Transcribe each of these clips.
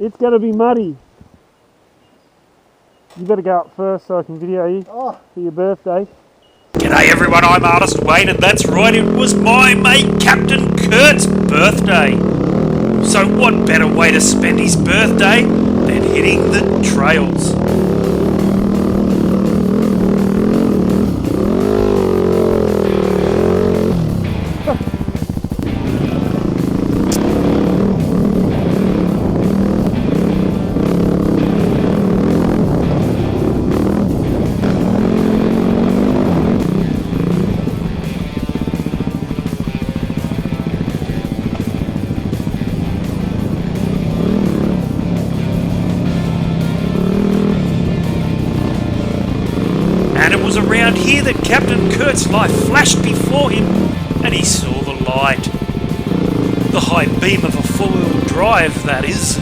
It's going to be muddy. You better go up first so I can video you for your birthday. G'day everyone, I'm Artist Wayne, and that's right, it was my mate Captain Kurt's birthday. So what better way to spend his birthday than hitting the trails? And it was around here that Captain Kurt's life flashed before him, and he saw the light. The high beam of a four-wheel drive, that is.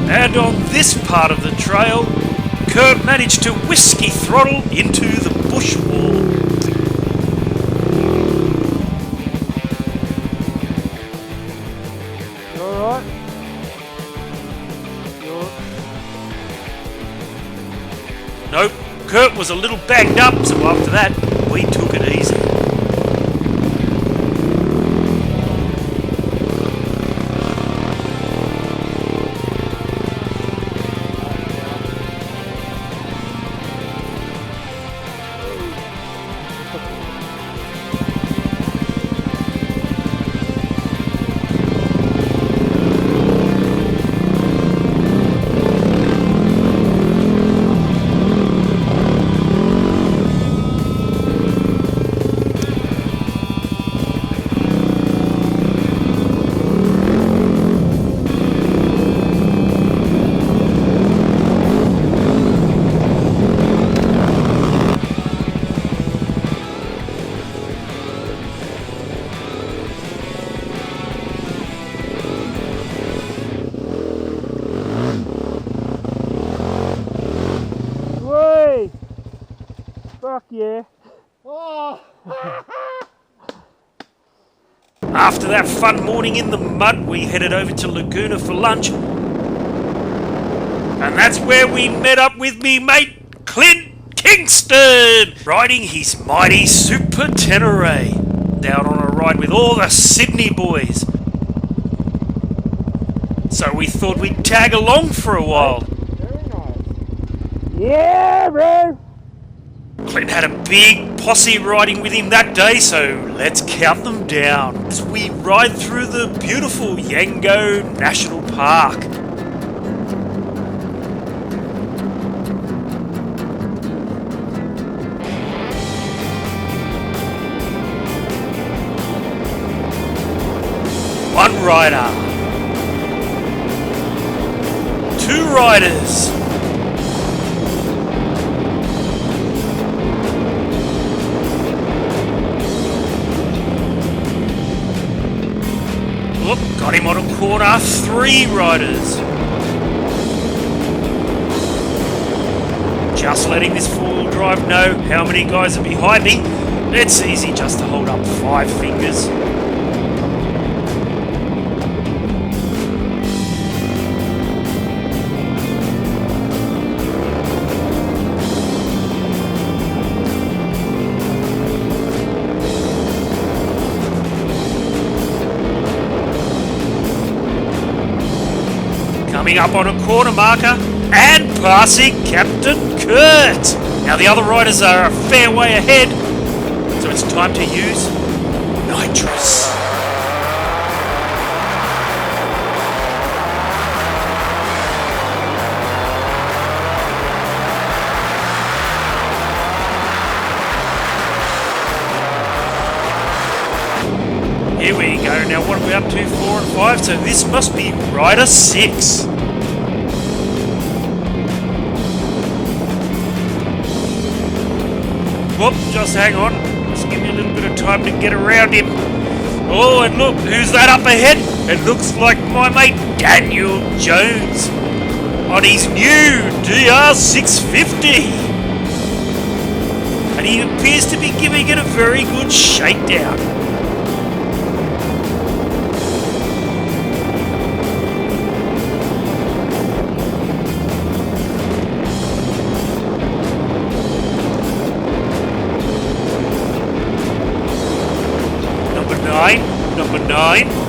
And on this part of the trail, Kurt managed to whiskey throttle into the bush wall. Alright? Nope, Kurt was a little banged up, so after that, we took it easy. Fuck yeah. After that fun morning in the mud, we headed over to Laguna for lunch. And that's where we met up with me mate, Clint Kingston, riding his mighty Super Tenere, down on a ride with all the Sydney boys. So we thought we'd tag along for a while. Very nice. Yeah, bro. Clint had a big posse riding with him that day, so let's count them down as we ride through the beautiful Yango National Park. One rider. Two riders. Look, got him on a corner. Three riders. Just letting this four-wheel drive know how many guys are behind me. It's easy just to hold up 5 fingers. Coming up on a corner marker and passing Captain Kurt. Now the other riders are a fair way ahead, so it's time to use nitrous. Here we go. Now what are we up to? 4 and 5. So this must be rider 6. Whoop, just hang on. Just give me a little bit of time to get around him. Oh, and look, who's that up ahead? It looks like my mate Daniel Jones on his new DR650. And he appears to be giving it a very good shakedown. number 9.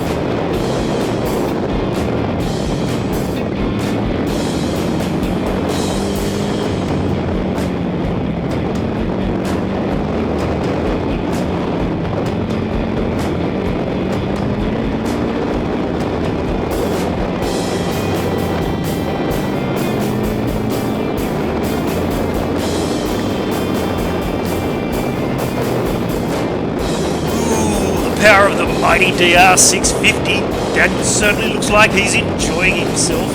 Power of the mighty DR650. That certainly looks like he's enjoying himself.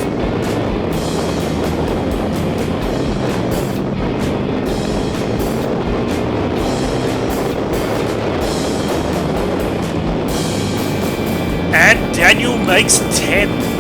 And Daniel makes 10.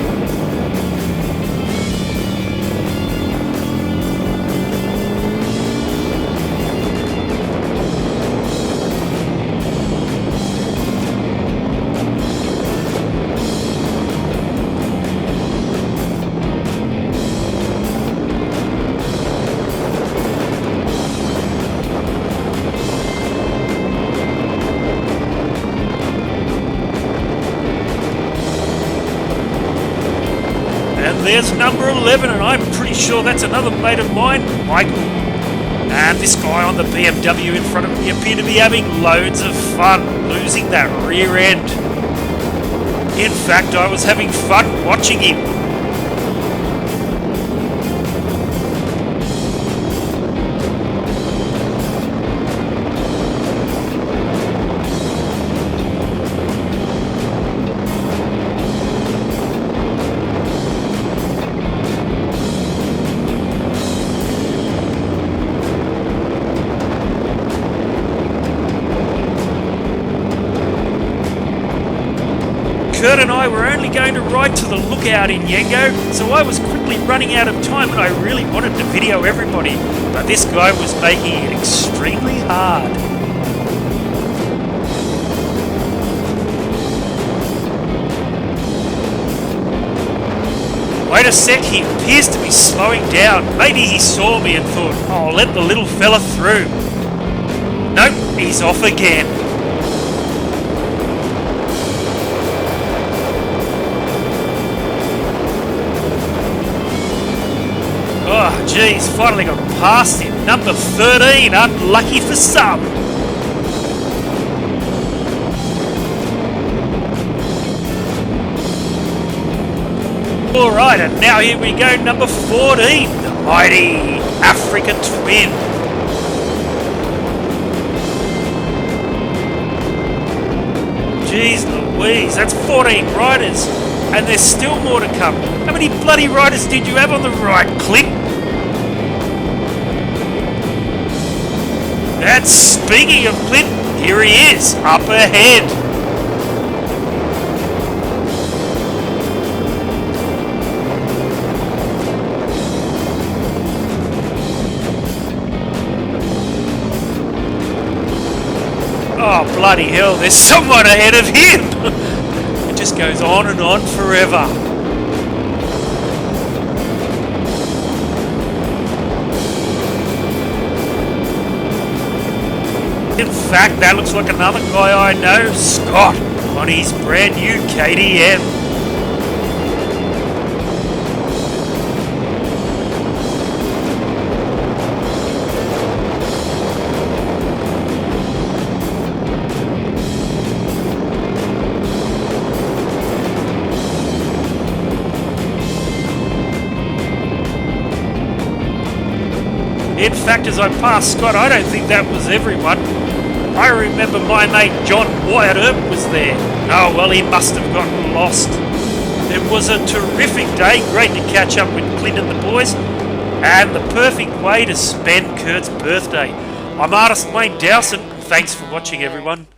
And there's number 11, and I'm pretty sure that's another mate of mine, Michael. And this guy on the BMW in front of me appeared to be having loads of fun losing that rear end. In fact, I was having fun watching him. Kurt and I were only going to ride to the lookout in Yengo, so I was quickly running out of time and I really wanted to video everybody, but this guy was making it extremely hard. Wait a sec, he appears to be slowing down. Maybe he saw me and thought, oh, I'll let the little fella through. Nope, he's off again. Oh, geez, finally got past him. Number 13, unlucky for some. Alright, and now here we go, number 14, the mighty Africa Twin. Jeez Louise, that's 14 riders. And there's still more to come. How many bloody riders did you have on the right, Clint? And speaking of Clint, here he is, up ahead. Oh, bloody hell, there's someone ahead of him. Just goes on and on forever. In fact, that looks like another guy I know, Scott, on his brand new KTM. In fact, as I passed Scott, I don't think that was everyone. I remember my mate John Wyatt Earp was there. Oh, well, he must have gotten lost. It was a terrific day, great to catch up with Clint and the boys, and the perfect way to spend Kurt's birthday. I'm artist Wayne Dowson. Thanks for watching, everyone.